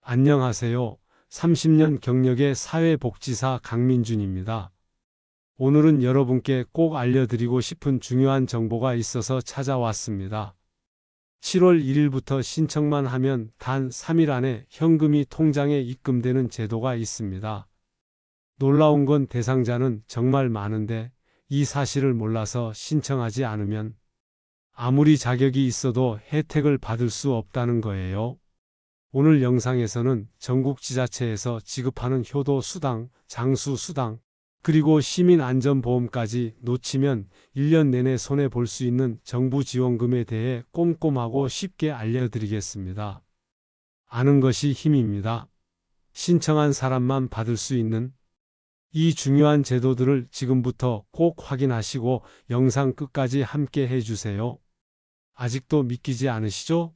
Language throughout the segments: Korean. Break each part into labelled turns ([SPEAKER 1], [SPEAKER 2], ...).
[SPEAKER 1] 안녕하세요. 30년 경력의 사회복지사 강민준입니다. 오늘은 여러분께 꼭 알려드리고 싶은 중요한 정보가 있어서 찾아왔습니다. 7월 1일부터 신청만 하면 단 3일 안에 현금이 통장에 입금되는 제도가 있습니다. 놀라운 건 대상자는 정말 많은데 이 사실을 몰라서 신청하지 않으면 아무리 자격이 있어도 혜택을 받을 수 없다는 거예요. 오늘 영상에서는 전국 지자체에서 지급하는 효도수당, 장수수당, 그리고 시민안전보험까지 놓치면 1년 내내 손해볼 수 있는 정부 지원금에 대해 꼼꼼하고 쉽게 알려드리겠습니다. 아는 것이 힘입니다. 신청한 사람만 받을 수 있는 이 중요한 제도들을 지금부터 꼭 확인하시고 영상 끝까지 함께 해주세요. 아직도 믿기지 않으시죠?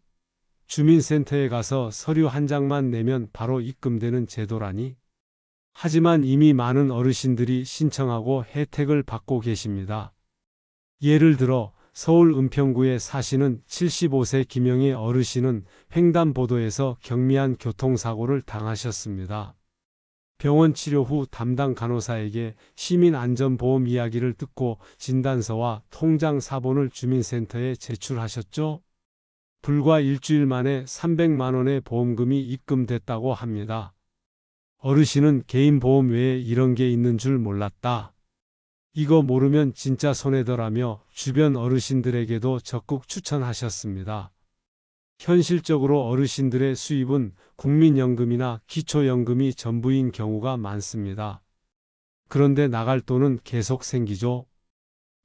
[SPEAKER 1] 주민센터에 가서 서류 한 장만 내면 바로 입금되는 제도라니. 하지만 이미 많은 어르신들이 신청하고 혜택을 받고 계십니다. 예를 들어 서울 은평구에 사시는 75세 김영희 어르신은 횡단보도에서 경미한 교통사고를 당하셨습니다. 병원 치료 후 담당 간호사에게 시민안전보험 이야기를 듣고 진단서와 통장 사본을 주민센터에 제출하셨죠? 불과 일주일 만에 300만 원의 보험금이 입금됐다고 합니다. 어르신은 개인보험 외에 이런 게 있는 줄 몰랐다. 이거 모르면 진짜 손해더라며 주변 어르신들에게도 적극 추천하셨습니다. 현실적으로 어르신들의 수입은 국민연금이나 기초연금이 전부인 경우가 많습니다. 그런데 나갈 돈은 계속 생기죠.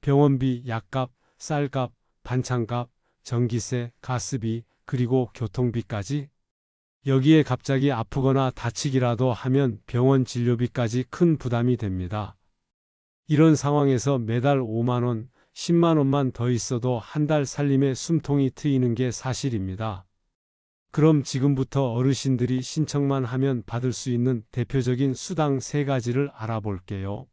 [SPEAKER 1] 병원비, 약값, 쌀값, 반찬값, 전기세, 가스비, 그리고 교통비까지. 여기에 갑자기 아프거나 다치기라도 하면 병원 진료비까지 큰 부담이 됩니다. 이런 상황에서 매달 5만 원, 10만 원만 더 있어도 한 달 살림에 숨통이 트이는 게 사실입니다. 그럼 지금부터 어르신들이 신청만 하면 받을 수 있는 대표적인 수당 3가지를 알아볼게요.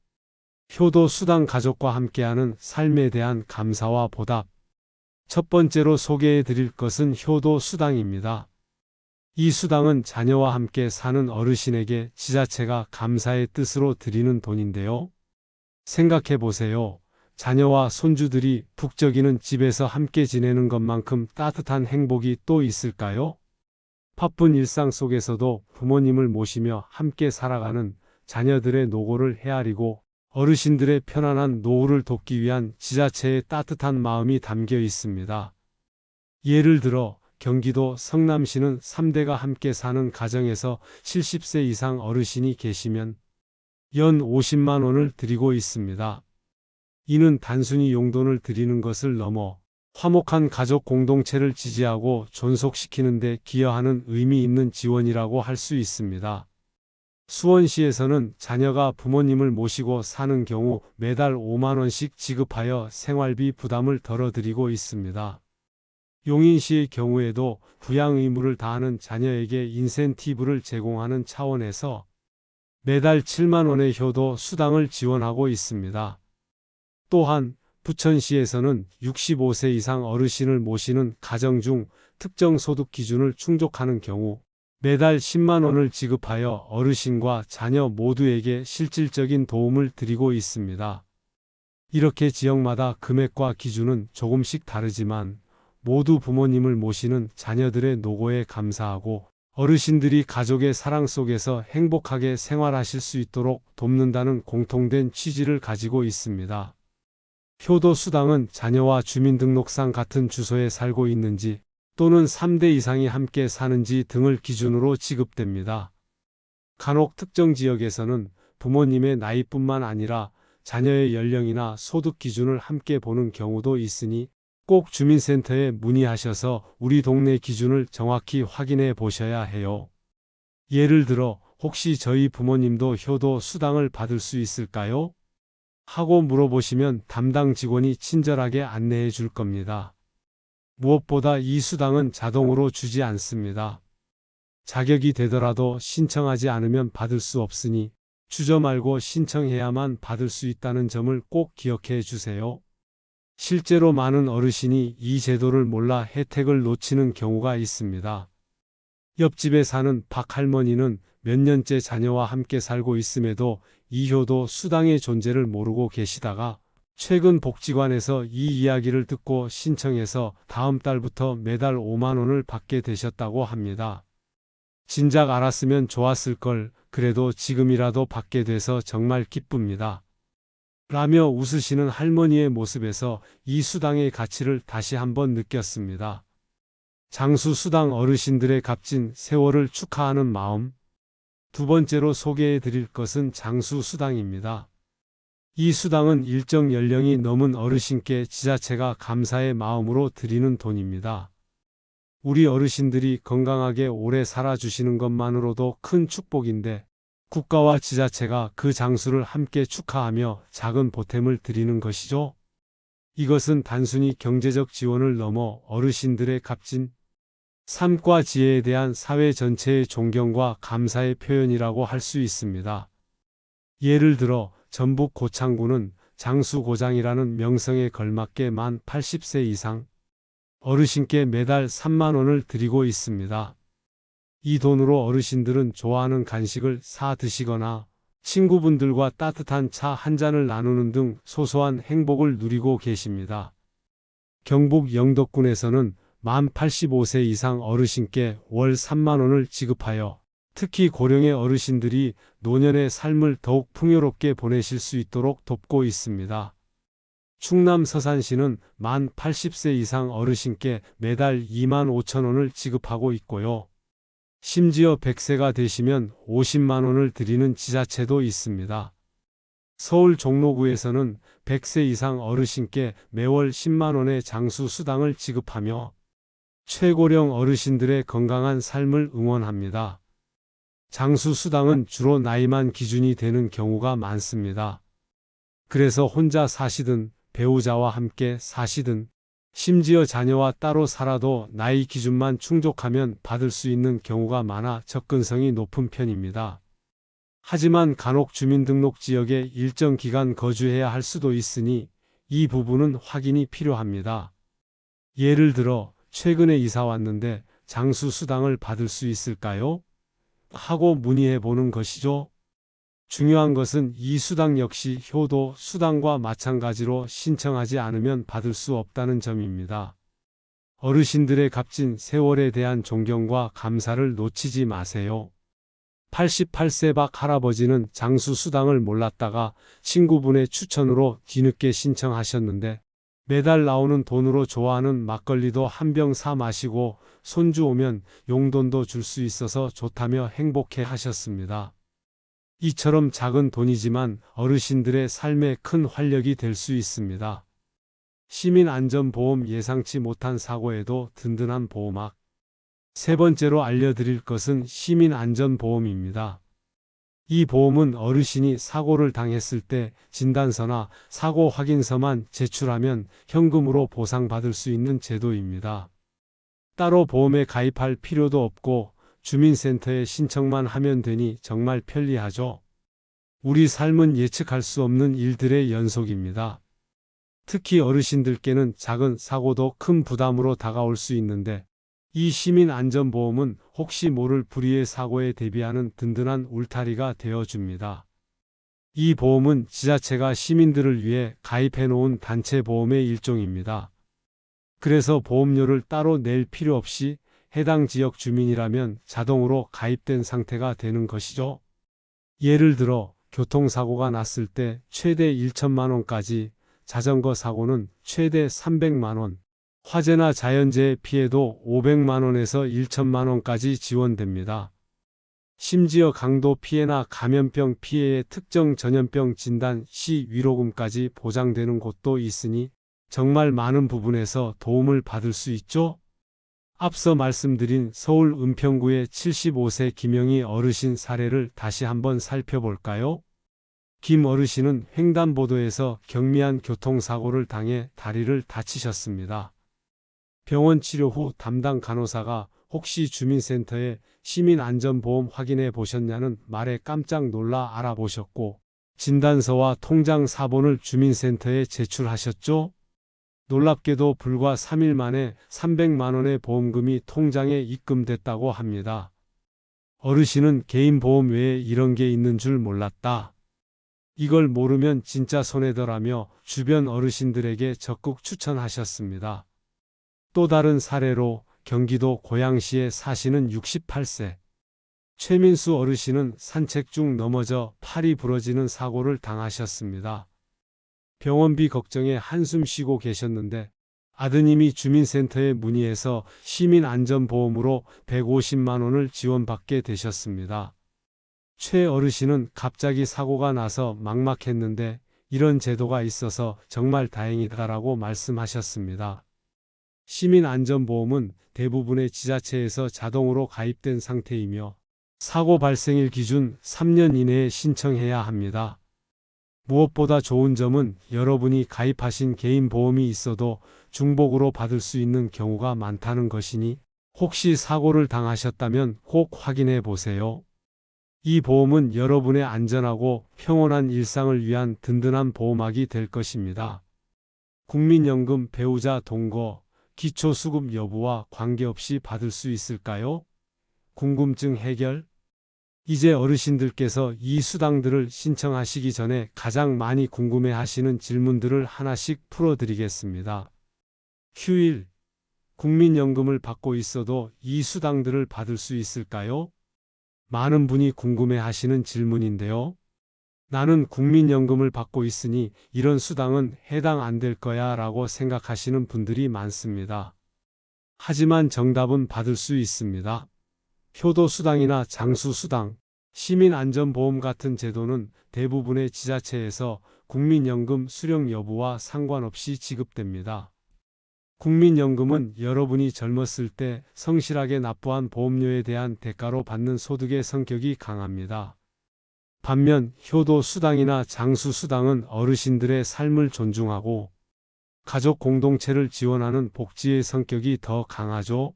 [SPEAKER 1] 효도 수당, 가족과 함께하는 삶에 대한 감사와 보답. 첫 번째로 소개해 드릴 것은 효도 수당입니다. 이 수당은 자녀와 함께 사는 어르신에게 지자체가 감사의 뜻으로 드리는 돈인데요. 생각해 보세요. 자녀와 손주들이 북적이는 집에서 함께 지내는 것만큼 따뜻한 행복이 또 있을까요? 바쁜 일상 속에서도 부모님을 모시며 함께 살아가는 자녀들의 노고를 헤아리고 어르신들의 편안한 노후를 돕기 위한 지자체의 따뜻한 마음이 담겨 있습니다. 예를 들어 경기도 성남시는 3대가 함께 사는 가정에서 70세 이상 어르신이 계시면 연 50만 원을 드리고 있습니다. 이는 단순히 용돈을 드리는 것을 넘어 화목한 가족 공동체를 지지하고 존속시키는 데 기여하는 의미 있는 지원이라고 할 수 있습니다. 수원시에서는 자녀가 부모님을 모시고 사는 경우 매달 5만 원씩 지급하여 생활비 부담을 덜어드리고 있습니다. 용인시의 경우에도 부양 의무를 다하는 자녀에게 인센티브를 제공하는 차원에서 매달 7만 원의 효도 수당을 지원하고 있습니다. 또한 부천시에서는 65세 이상 어르신을 모시는 가정 중 특정 소득 기준을 충족하는 경우 매달 10만 원을 지급하여 어르신과 자녀 모두에게 실질적인 도움을 드리고 있습니다. 이렇게 지역마다 금액과 기준은 조금씩 다르지만 모두 부모님을 모시는 자녀들의 노고에 감사하고 어르신들이 가족의 사랑 속에서 행복하게 생활하실 수 있도록 돕는다는 공통된 취지를 가지고 있습니다. 효도 수당은 자녀와 주민등록상 같은 주소에 살고 있는지 또는 3대 이상이 함께 사는지 등을 기준으로 지급됩니다. 간혹 특정 지역에서는 부모님의 나이뿐만 아니라 자녀의 연령이나 소득 기준을 함께 보는 경우도 있으니 꼭 주민센터에 문의하셔서 우리 동네 기준을 정확히 확인해 보셔야 해요. 예를 들어 혹시 저희 부모님도 효도 수당을 받을 수 있을까요? 하고 물어보시면 담당 직원이 친절하게 안내해 줄 겁니다. 무엇보다 이 수당은 자동으로 주지 않습니다. 자격이 되더라도 신청하지 않으면 받을 수 없으니 주저 말고 신청해야만 받을 수 있다는 점을 꼭 기억해 주세요. 실제로 많은 어르신이 이 제도를 몰라 혜택을 놓치는 경우가 있습니다. 옆집에 사는 박 할머니는 몇 년째 자녀와 함께 살고 있음에도 이효도 수당의 존재를 모르고 계시다가 최근 복지관에서 이 이야기를 듣고 신청해서 다음 달부터 매달 5만 원을 받게 되셨다고 합니다. 진작 알았으면 좋았을 걸, 그래도 지금이라도 받게 돼서 정말 기쁩니다. 라며 웃으시는 할머니의 모습에서 이 수당의 가치를 다시 한번 느꼈습니다. 장수수당 어르신들의 값진 세월을 축하하는 마음. 두 번째로 소개해 드릴 것은 장수수당입니다. 이 수당은 일정 연령이 넘은 어르신께 지자체가 감사의 마음으로 드리는 돈입니다. 우리 어르신들이 건강하게 오래 살아주시는 것만으로도 큰 축복인데 국가와 지자체가 그 장수를 함께 축하하며 작은 보탬을 드리는 것이죠. 이것은 단순히 경제적 지원을 넘어 어르신들의 값진 삶과 지혜에 대한 사회 전체의 존경과 감사의 표현이라고 할 수 있습니다. 예를 들어 전북 고창군은 장수고장이라는 명성에 걸맞게 만 80세 이상 어르신께 매달 3만 원을 드리고 있습니다. 이 돈으로 어르신들은 좋아하는 간식을 사 드시거나 친구분들과 따뜻한 차 한 잔을 나누는 등 소소한 행복을 누리고 계십니다. 경북 영덕군에서는 만 85세 이상 어르신께 월 3만 원을 지급하여 특히 고령의 어르신들이 노년의 삶을 더욱 풍요롭게 보내실 수 있도록 돕고 있습니다. 충남 서산시는 만 80세 이상 어르신께 매달 2만 5천 원을 지급하고 있고요. 심지어 100세가 되시면 50만 원을 드리는 지자체도 있습니다. 서울 종로구에서는 100세 이상 어르신께 매월 10만 원의 장수수당을 지급하며 최고령 어르신들의 건강한 삶을 응원합니다. 장수수당은 주로 나이만 기준이 되는 경우가 많습니다. 그래서 혼자 사시든 배우자와 함께 사시든 심지어 자녀와 따로 살아도 나이 기준만 충족하면 받을 수 있는 경우가 많아 접근성이 높은 편입니다. 하지만 간혹 주민등록 지역에 일정 기간 거주해야 할 수도 있으니 이 부분은 확인이 필요합니다. 예를 들어 최근에 이사 왔는데 장수수당을 받을 수 있을까요? 하고 문의해 보는 것이죠. 중요한 것은 이 수당 역시 효도 수당과 마찬가지로 신청하지 않으면 받을 수 없다는 점입니다. 어르신들의 값진 세월에 대한 존경과 감사를 놓치지 마세요. 88세 박 할아버지는 장수수당을 몰랐다가 친구분의 추천으로 뒤늦게 신청하셨는데 매달 나오는 돈으로 좋아하는 막걸리도 한 병 사 마시고 손주 오면 용돈도 줄 수 있어서 좋다며 행복해 하셨습니다. 이처럼 작은 돈이지만 어르신들의 삶에 큰 활력이 될 수 있습니다. 시민안전보험 예상치 못한 사고에도 든든한 보호막. 세 번째로 알려드릴 것은 시민안전보험입니다. 이 보험은 어르신이 사고를 당했을 때 진단서나 사고 확인서만 제출하면 현금으로 보상받을 수 있는 제도입니다. 따로 보험에 가입할 필요도 없고 주민센터에 신청만 하면 되니 정말 편리하죠. 우리 삶은 예측할 수 없는 일들의 연속입니다. 특히 어르신들께는 작은 사고도 큰 부담으로 다가올 수 있는데 이 시민안전보험은 혹시 모를 불의의 사고에 대비하는 든든한 울타리가 되어줍니다. 이 보험은 지자체가 시민들을 위해 가입해 놓은 단체 보험의 일종입니다. 그래서 보험료를 따로 낼 필요 없이 해당 지역 주민이라면 자동으로 가입된 상태가 되는 것이죠. 예를 들어 교통사고가 났을 때 최대 1천만 원까지, 자전거 사고는 최대 300만 원, 화재나 자연재해 피해도 500만 원에서 1천만 원까지 지원됩니다. 심지어 강도 피해나 감염병 피해의 특정 전염병 진단 시 위로금까지 보장되는 곳도 있으니 정말 많은 부분에서 도움을 받을 수 있죠. 앞서 말씀드린 서울 은평구의 75세 김영희 어르신 사례를 다시 한번 살펴볼까요? 김 어르신은 횡단보도에서 경미한 교통사고를 당해 다리를 다치셨습니다. 병원 치료 후 담당 간호사가 혹시 주민센터에 시민안전보험 확인해 보셨냐는 말에 깜짝 놀라 알아보셨고 진단서와 통장 사본을 주민센터에 제출하셨죠? 놀랍게도 불과 3일 만에 300만 원의 보험금이 통장에 입금됐다고 합니다. 어르신은 개인 보험 외에 이런 게 있는 줄 몰랐다. 이걸 모르면 진짜 손해더라며 주변 어르신들에게 적극 추천하셨습니다. 또 다른 사례로 경기도 고양시에 사시는 68세 최민수 어르신은 산책 중 넘어져 팔이 부러지는 사고를 당하셨습니다. 병원비 걱정에 한숨 쉬고 계셨는데 아드님이 주민센터에 문의해서 시민안전보험으로 150만 원을 지원받게 되셨습니다. 최 어르신은 갑자기 사고가 나서 막막했는데 이런 제도가 있어서 정말 다행이다라고 말씀하셨습니다. 시민안전보험은 대부분의 지자체에서 자동으로 가입된 상태이며 사고 발생일 기준 3년 이내에 신청해야 합니다. 무엇보다 좋은 점은 여러분이 가입하신 개인 보험이 있어도 중복으로 받을 수 있는 경우가 많다는 것이니 혹시 사고를 당하셨다면 꼭 확인해 보세요. 이 보험은 여러분의 안전하고 평온한 일상을 위한 든든한 보호막이 될 것입니다. 국민연금 배우자 동거, 기초수급 여부와 관계없이 받을 수 있을까요? 궁금증 해결? 이제 어르신들께서 이 수당들을 신청하시기 전에 가장 많이 궁금해하시는 질문들을 하나씩 풀어드리겠습니다. 휴일, 국민연금을 받고 있어도 이 수당들을 받을 수 있을까요? 많은 분이 궁금해하시는 질문인데요. 나는 국민연금을 받고 있으니 이런 수당은 해당 안 될 거야 라고 생각하시는 분들이 많습니다. 하지만 정답은 받을 수 있습니다. 효도수당이나 장수수당, 시민안전보험 같은 제도는 대부분의 지자체에서 국민연금 수령 여부와 상관없이 지급됩니다. 국민연금은 여러분이 젊었을 때 성실하게 납부한 보험료에 대한 대가로 받는 소득의 성격이 강합니다. 반면 효도수당이나 장수수당은 어르신들의 삶을 존중하고 가족 공동체를 지원하는 복지의 성격이 더 강하죠.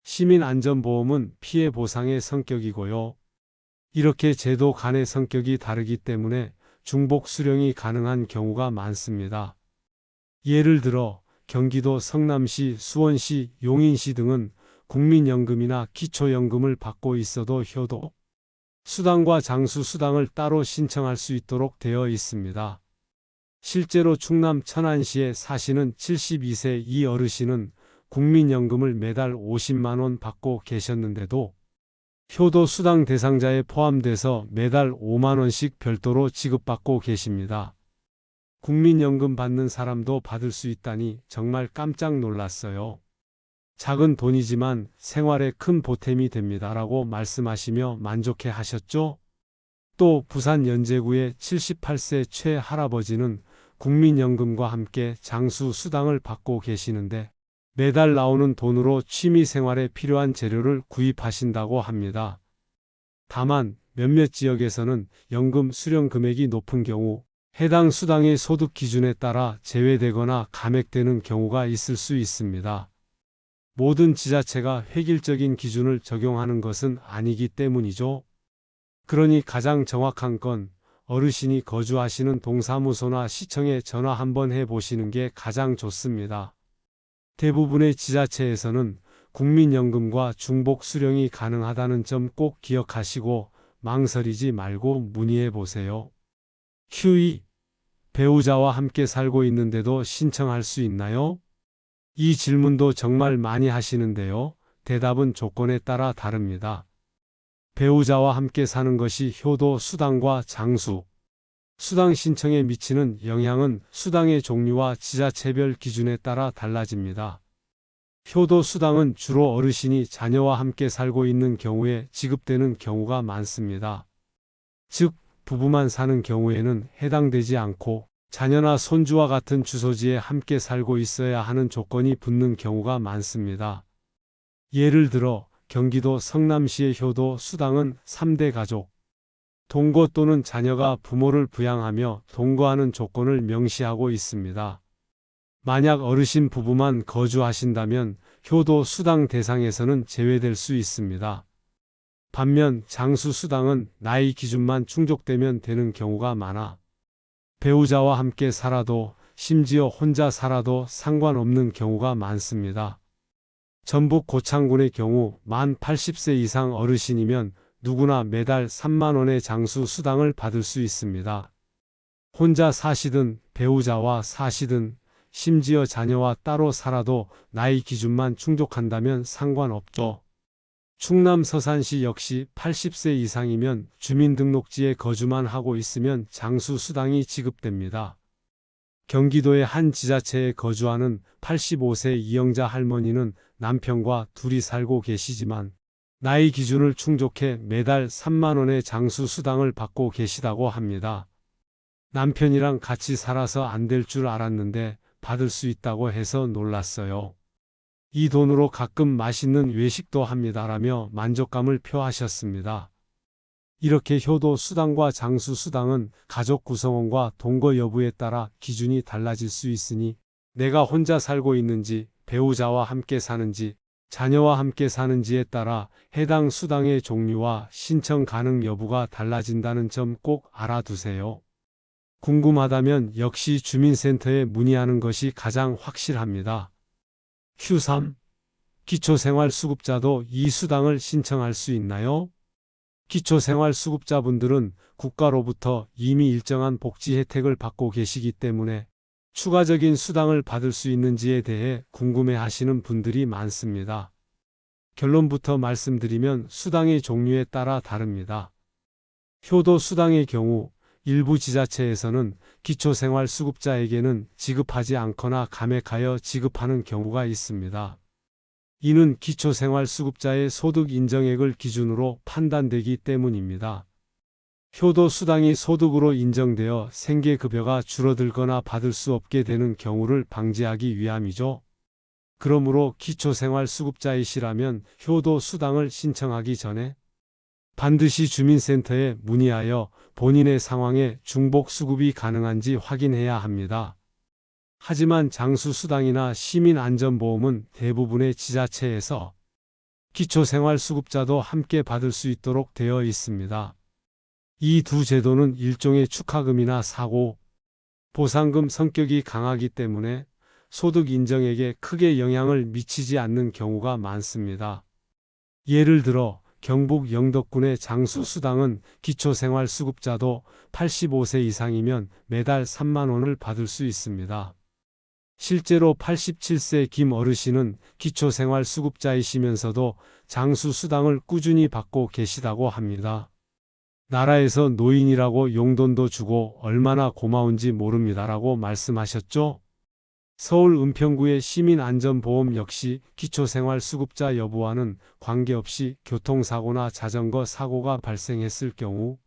[SPEAKER 1] 시민안전보험은 피해 보상의 성격이고요. 이렇게 제도 간의 성격이 다르기 때문에 중복 수령이 가능한 경우가 많습니다. 예를 들어 경기도 성남시, 수원시, 용인시 등은 국민연금이나 기초연금을 받고 있어도 효도 수당과 장수수당을 따로 신청할 수 있도록 되어 있습니다. 실제로 충남 천안시에 사시는 72세 이 어르신은 국민연금을 매달 50만 원 받고 계셨는데도 효도수당 대상자에 포함돼서 매달 5만 원씩 별도로 지급받고 계십니다. 국민연금 받는 사람도 받을 수 있다니 정말 깜짝 놀랐어요. 작은 돈이지만 생활에 큰 보탬이 됩니다라고 말씀하시며 만족해 하셨죠? 또 부산 연제구의 78세 최 할아버지는 국민연금과 함께 장수수당을 받고 계시는데 매달 나오는 돈으로 취미생활에 필요한 재료를 구입하신다고 합니다. 다만 몇몇 지역에서는 연금 수령 금액이 높은 경우 해당 수당의 소득 기준에 따라 제외되거나 감액되는 경우가 있을 수 있습니다. 모든 지자체가 획일적인 기준을 적용하는 것은 아니기 때문이죠. 그러니 가장 정확한 건 어르신이 거주하시는 동사무소나 시청에 전화 한번 해보시는 게 가장 좋습니다. 대부분의 지자체에서는 국민연금과 중복 수령이 가능하다는 점 꼭 기억하시고 망설이지 말고 문의해 보세요. 휴이, 배우자와 함께 살고 있는데도 신청할 수 있나요? 이 질문도 정말 많이 하시는데요. 대답은 조건에 따라 다릅니다. 배우자와 함께 사는 것이 효도 수당과 장수 수당 신청에 미치는 영향은 수당의 종류와 지자체별 기준에 따라 달라집니다. 효도 수당은 주로 어르신이 자녀와 함께 살고 있는 경우에 지급되는 경우가 많습니다. 즉, 부부만 사는 경우에는 해당되지 않고 자녀나 손주와 같은 주소지에 함께 살고 있어야 하는 조건이 붙는 경우가 많습니다. 예를 들어 경기도 성남시의 효도 수당은 3대 가족, 동거 또는 자녀가 부모를 부양하며 동거하는 조건을 명시하고 있습니다. 만약 어르신 부부만 거주하신다면 효도 수당 대상에서는 제외될 수 있습니다. 반면 장수 수당은 나이 기준만 충족되면 되는 경우가 많아 배우자와 함께 살아도 심지어 혼자 살아도 상관없는 경우가 많습니다. 전북 고창군의 경우 만 80세 이상 어르신이면 누구나 매달 3만 원의 장수 수당을 받을 수 있습니다. 혼자 사시든 배우자와 사시든 심지어 자녀와 따로 살아도 나이 기준만 충족한다면 상관없죠. 충남 서산시 역시 80세 이상이면 주민등록지에 거주만 하고 있으면 장수 수당이 지급됩니다. 경기도의 한 지자체에 거주하는 85세 이영자 할머니는 남편과 둘이 살고 계시지만 나이 기준을 충족해 매달 3만 원의 장수 수당을 받고 계시다고 합니다. 남편이랑 같이 살아서 안 될 줄 알았는데 받을 수 있다고 해서 놀랐어요. 이 돈으로 가끔 맛있는 외식도 합니다라며 만족감을 표하셨습니다. 이렇게 효도 수당과 장수 수당은 가족 구성원과 동거 여부에 따라 기준이 달라질 수 있으니 내가 혼자 살고 있는지, 배우자와 함께 사는지, 자녀와 함께 사는지에 따라 해당 수당의 종류와 신청 가능 여부가 달라진다는 점 꼭 알아두세요. 궁금하다면 역시 주민센터에 문의하는 것이 가장 확실합니다. Q3. 기초생활수급자도 이 수당을 신청할 수 있나요? 기초생활수급자분들은 국가로부터 이미 일정한 복지 혜택을 받고 계시기 때문에 추가적인 수당을 받을 수 있는지에 대해 궁금해하시는 분들이 많습니다. 결론부터 말씀드리면 수당의 종류에 따라 다릅니다. 효도 수당의 경우 일부 지자체에서는 기초생활수급자에게는 지급하지 않거나 감액하여 지급하는 경우가 있습니다. 이는 기초생활수급자의 소득 인정액을 기준으로 판단되기 때문입니다. 효도 수당이 소득으로 인정되어 생계급여가 줄어들거나 받을 수 없게 되는 경우를 방지하기 위함이죠. 그러므로 기초생활수급자이시라면 효도 수당을 신청하기 전에 반드시 주민센터에 문의하여 본인의 상황에 중복 수급이 가능한지 확인해야 합니다. 하지만 장수수당이나 시민안전보험은 대부분의 지자체에서 기초생활수급자도 함께 받을 수 있도록 되어 있습니다. 이 두 제도는 일종의 축하금이나 사고, 보상금 성격이 강하기 때문에 소득 인정액에 크게 영향을 미치지 않는 경우가 많습니다. 예를 들어 경북 영덕군의 장수수당은 기초생활수급자도 85세 이상이면 매달 3만 원을 받을 수 있습니다. 실제로 87세 김 어르신은 기초생활수급자이시면서도 장수수당을 꾸준히 받고 계시다고 합니다. 나라에서 노인이라고 용돈도 주고 얼마나 고마운지 모릅니다라고 말씀하셨죠. 서울 은평구의 시민안전보험 역시 기초생활수급자 여부와는 관계없이 교통사고나 자전거 사고가 발생했을 경우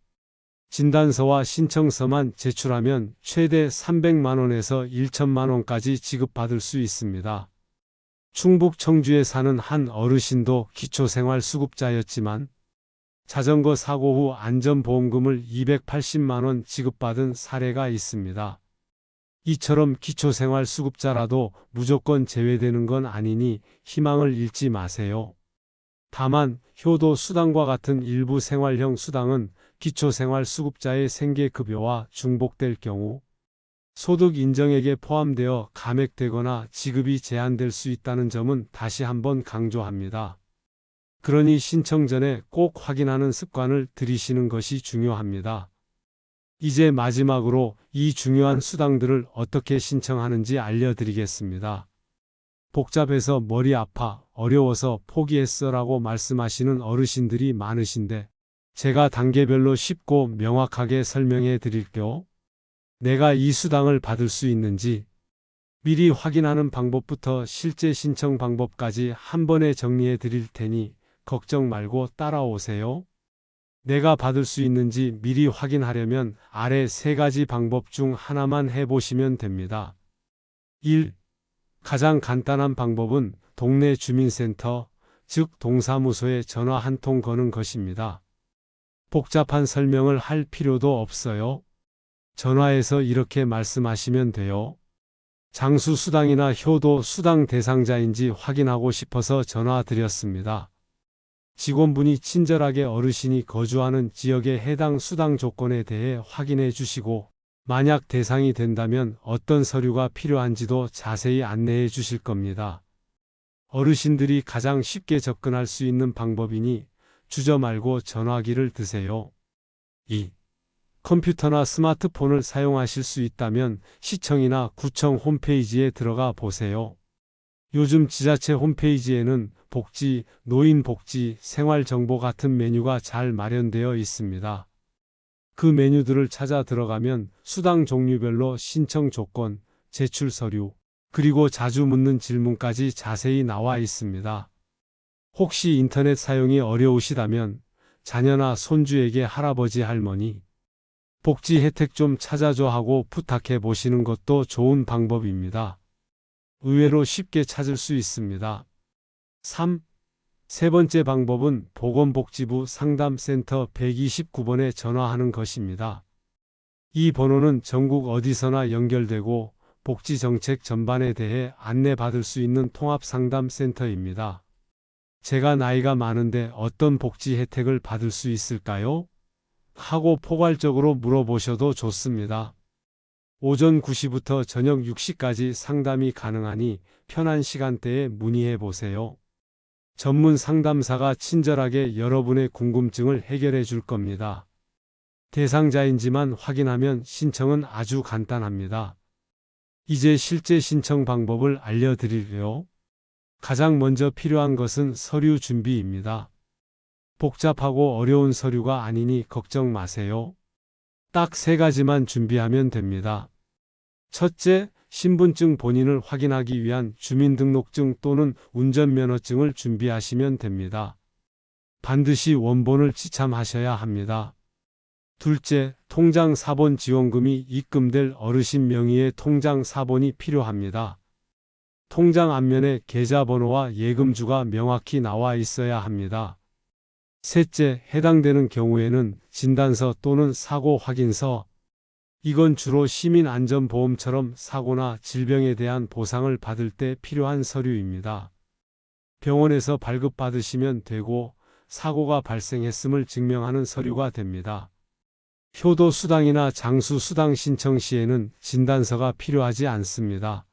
[SPEAKER 1] 진단서와 신청서만 제출하면 최대 300만 원에서 1천만 원까지 지급받을 수 있습니다. 충북 청주에 사는 한 어르신도 기초생활수급자였지만 자전거 사고 후 안전보험금을 280만 원 지급받은 사례가 있습니다. 이처럼 기초생활수급자라도 무조건 제외되는 건 아니니 희망을 잃지 마세요. 다만 효도 수당과 같은 일부 생활형 수당은 기초생활수급자의 생계급여와 중복될 경우 소득 인정액에 포함되어 감액되거나 지급이 제한될 수 있다는 점은 다시 한번 강조합니다. 그러니 신청 전에 꼭 확인하는 습관을 들이시는 것이 중요합니다. 이제 마지막으로 이 중요한 수당들을 어떻게 신청하는지 알려드리겠습니다. 복잡해서 머리 아파, 어려워서 포기했어 라고 말씀하시는 어르신들이 많으신데 제가 단계별로 쉽고 명확하게 설명해 드릴게요. 내가 이 수당을 받을 수 있는지 미리 확인하는 방법부터 실제 신청 방법까지 한 번에 정리해 드릴 테니 걱정 말고 따라오세요. 내가 받을 수 있는지 미리 확인하려면 아래 세 가지 방법 중 하나만 해보시면 됩니다. 1. 가장 간단한 방법은 동네 주민센터, 즉 동사무소에 전화 한 통 거는 것입니다. 복잡한 설명을 할 필요도 없어요. 전화해서 이렇게 말씀하시면 돼요. 장수수당이나 효도 수당 대상자인지 확인하고 싶어서 전화드렸습니다. 직원분이 친절하게 어르신이 거주하는 지역의 해당 수당 조건에 대해 확인해 주시고 만약 대상이 된다면 어떤 서류가 필요한지도 자세히 안내해 주실 겁니다. 어르신들이 가장 쉽게 접근할 수 있는 방법이니 주저 말고 전화기를 드세요. 2. 컴퓨터나 스마트폰을 사용하실 수 있다면 시청이나 구청 홈페이지에 들어가 보세요. 요즘 지자체 홈페이지에는 복지, 노인복지, 생활정보 같은 메뉴가 잘 마련되어 있습니다. 그 메뉴들을 찾아 들어가면 수당 종류별로 신청 조건, 제출 서류, 그리고 자주 묻는 질문까지 자세히 나와 있습니다. 혹시 인터넷 사용이 어려우시다면 자녀나 손주에게 할아버지, 할머니, 복지 혜택 좀 찾아줘 하고 부탁해 보시는 것도 좋은 방법입니다. 의외로 쉽게 찾을 수 있습니다. 3. 세 번째 방법은 보건복지부 상담센터 129번에 전화하는 것입니다. 이 번호는 전국 어디서나 연결되고 복지정책 전반에 대해 안내받을 수 있는 통합상담센터입니다. 제가 나이가 많은데 어떤 복지 혜택을 받을 수 있을까요? 하고 포괄적으로 물어보셔도 좋습니다. 오전 9시부터 저녁 6시까지 상담이 가능하니 편한 시간대에 문의해 보세요. 전문 상담사가 친절하게 여러분의 궁금증을 해결해 줄 겁니다. 대상자인지만 확인하면 신청은 아주 간단합니다. 이제 실제 신청 방법을 알려드릴게요. 가장 먼저 필요한 것은 서류 준비입니다. 복잡하고 어려운 서류가 아니니 걱정 마세요. 딱 3가지만 준비하면 됩니다. 첫째, 신분증 본인을 확인하기 위한 주민등록증 또는 운전면허증을 준비하시면 됩니다. 반드시 원본을 지참하셔야 합니다. 둘째, 통장 사본 지원금이 입금될 어르신 명의의 통장 사본이 필요합니다. 통장 앞면에 계좌번호와 예금주가 명확히 나와 있어야 합니다. 셋째, 해당되는 경우에는 진단서 또는 사고 확인서. 이건 주로 시민안전보험처럼 사고나 질병에 대한 보상을 받을 때 필요한 서류입니다. 병원에서 발급받으시면 되고 사고가 발생했음을 증명하는 서류가 됩니다. 효도수당이나 장수수당 신청 시에는 진단서가 필요하지 않습니다.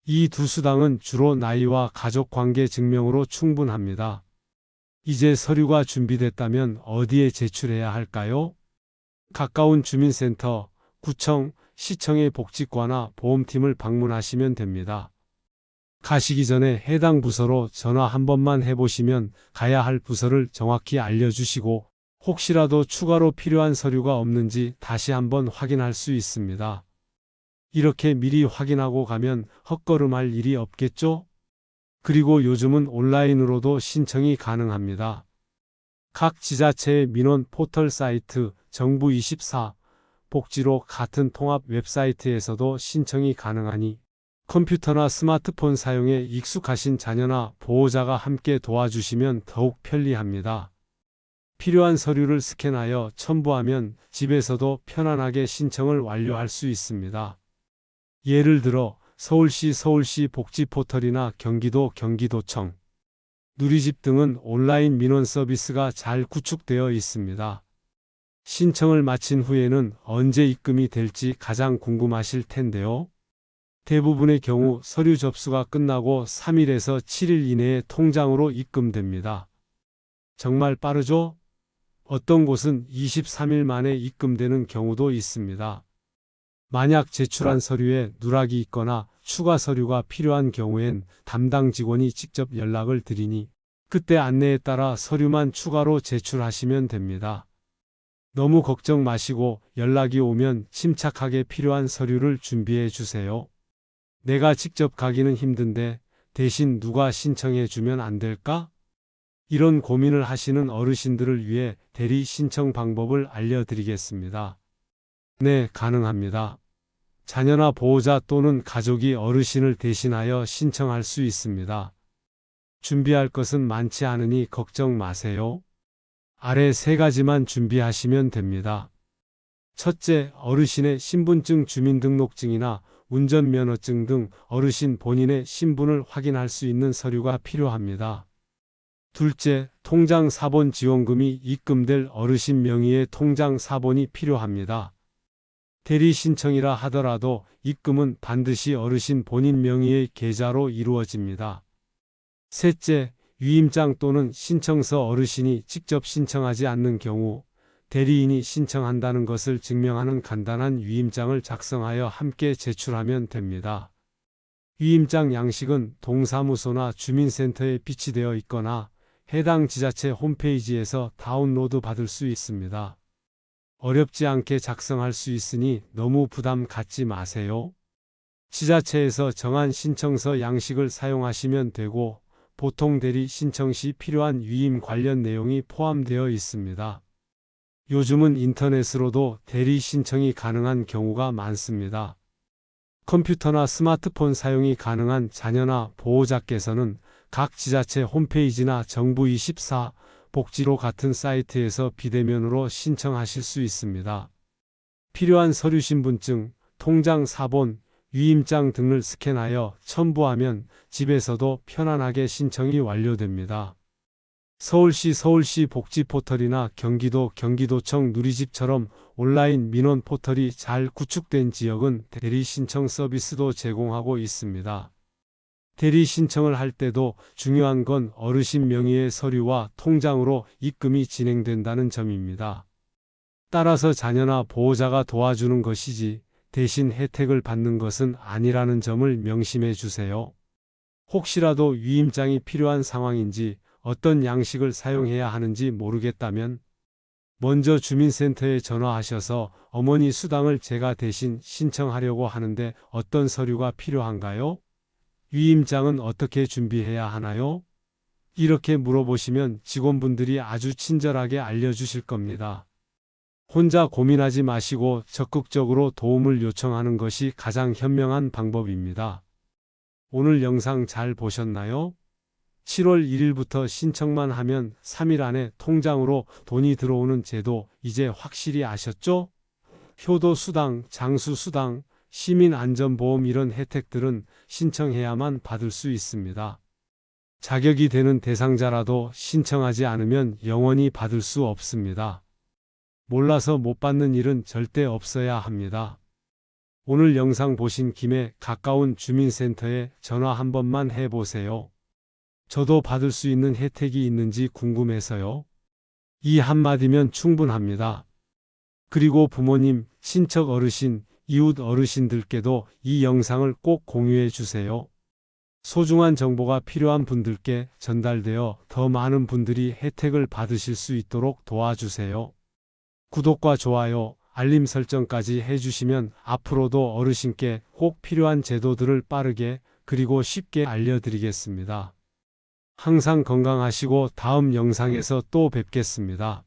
[SPEAKER 1] 이 두 수당은 주로 나이와 가족관계 증명으로 충분합니다. 이제 서류가 준비됐다면 어디에 제출해야 할까요? 가까운 주민센터, 구청, 시청의 복지과나 보험팀을 방문하시면 됩니다. 가시기 전에 해당 부서로 전화 한 번만 해보시면 가야 할 부서를 정확히 알려주시고 혹시라도 추가로 필요한 서류가 없는지 다시 한번 확인할 수 있습니다. 이렇게 미리 확인하고 가면 헛걸음할 일이 없겠죠? 그리고 요즘은 온라인으로도 신청이 가능합니다. 각 지자체의 민원 포털 사이트, 정부24, 복지로 같은 통합 웹사이트에서도 신청이 가능하니 컴퓨터나 스마트폰 사용에 익숙하신 자녀나 보호자가 함께 도와주시면 더욱 편리합니다. 필요한 서류를 스캔하여 첨부하면 집에서도 편안하게 신청을 완료할 수 있습니다. 예를 들어 서울시 복지 포털이나 경기도청, 누리집 등은 온라인 민원 서비스가 잘 구축되어 있습니다. 신청을 마친 후에는 언제 입금이 될지 가장 궁금하실 텐데요. 대부분의 경우 서류 접수가 끝나고 3일에서 7일 이내에 통장으로 입금됩니다. 정말 빠르죠? 어떤 곳은 23일 만에 입금되는 경우도 있습니다. 만약 제출한 서류에 누락이 있거나 추가 서류가 필요한 경우엔 담당 직원이 직접 연락을 드리니 그때 안내에 따라 서류만 추가로 제출하시면 됩니다. 너무 걱정 마시고 연락이 오면 침착하게 필요한 서류를 준비해 주세요. 내가 직접 가기는 힘든데 대신 누가 신청해 주면 안 될까? 이런 고민을 하시는 어르신들을 위해 대리 신청 방법을 알려드리겠습니다. 네, 가능합니다. 자녀나 보호자 또는 가족이 어르신을 대신하여 신청할 수 있습니다. 준비할 것은 많지 않으니 걱정 마세요. 아래 3가지만 준비하시면 됩니다. 첫째, 어르신의 신분증, 주민등록증이나 운전면허증 등 어르신 본인의 신분을 확인할 수 있는 서류가 필요합니다. 둘째, 통장 사본 지원금이 입금될 어르신 명의의 통장 사본이 필요합니다. 대리 신청이라 하더라도 입금은 반드시 어르신 본인 명의의 계좌로 이루어집니다. 셋째, 위임장 또는 신청서 어르신이 직접 신청하지 않는 경우 대리인이 신청한다는 것을 증명하는 간단한 위임장을 작성하여 함께 제출하면 됩니다. 위임장 양식은 동사무소나 주민센터에 비치되어 있거나 해당 지자체 홈페이지에서 다운로드 받을 수 있습니다. 어렵지 않게 작성할 수 있으니 너무 부담 갖지 마세요. 지자체에서 정한 신청서 양식을 사용하시면 되고 보통 대리 신청 시 필요한 위임 관련 내용이 포함되어 있습니다. 요즘은 인터넷으로도 대리 신청이 가능한 경우가 많습니다. 컴퓨터나 스마트폰 사용이 가능한 자녀나 보호자께서는 각 지자체 홈페이지나 정부24 복지로 같은 사이트에서 비대면으로 신청하실 수 있습니다. 필요한 서류 신분증, 통장 사본, 위임장 등을 스캔하여 첨부하면 집에서도 편안하게 신청이 완료됩니다. 서울시 복지 포털이나 경기도청 누리집처럼 온라인 민원 포털이 잘 구축된 지역은 대리 신청 서비스도 제공하고 있습니다. 대리 신청을 할 때도 중요한 건 어르신 명의의 서류와 통장으로 입금이 진행된다는 점입니다. 따라서 자녀나 보호자가 도와주는 것이지 대신 혜택을 받는 것은 아니라는 점을 명심해 주세요. 혹시라도 위임장이 필요한 상황인지 어떤 양식을 사용해야 하는지 모르겠다면 먼저 주민센터에 전화하셔서 어머니 수당을 제가 대신 신청하려고 하는데 어떤 서류가 필요한가요? 위임장은 어떻게 준비해야 하나요? 이렇게 물어보시면 직원분들이 아주 친절하게 알려주실 겁니다. 혼자 고민하지 마시고 적극적으로 도움을 요청하는 것이 가장 현명한 방법입니다. 오늘 영상 잘 보셨나요? 7월 1일부터 신청만 하면 3일 안에 통장으로 돈이 들어오는 제도 이제 확실히 아셨죠? 효도수당, 장수수당, 시민안전보험 이런 혜택들은 신청해야만 받을 수 있습니다. 자격이 되는 대상자라도 신청하지 않으면 영원히 받을 수 없습니다. 몰라서 못 받는 일은 절대 없어야 합니다. 오늘 영상 보신 김에 가까운 주민센터에 전화 한 번만 해보세요. 저도 받을 수 있는 혜택이 있는지 궁금해서요. 이 한마디면 충분합니다. 그리고 부모님, 친척 어르신, 이웃 어르신들께도 이 영상을 꼭 공유해 주세요. 소중한 정보가 필요한 분들께 전달되어 더 많은 분들이 혜택을 받으실 수 있도록 도와주세요. 구독과 좋아요, 알림 설정까지 해주시면 앞으로도 어르신께 꼭 필요한 제도들을 빠르게 그리고 쉽게 알려드리겠습니다. 항상 건강하시고 다음 영상에서 또 뵙겠습니다.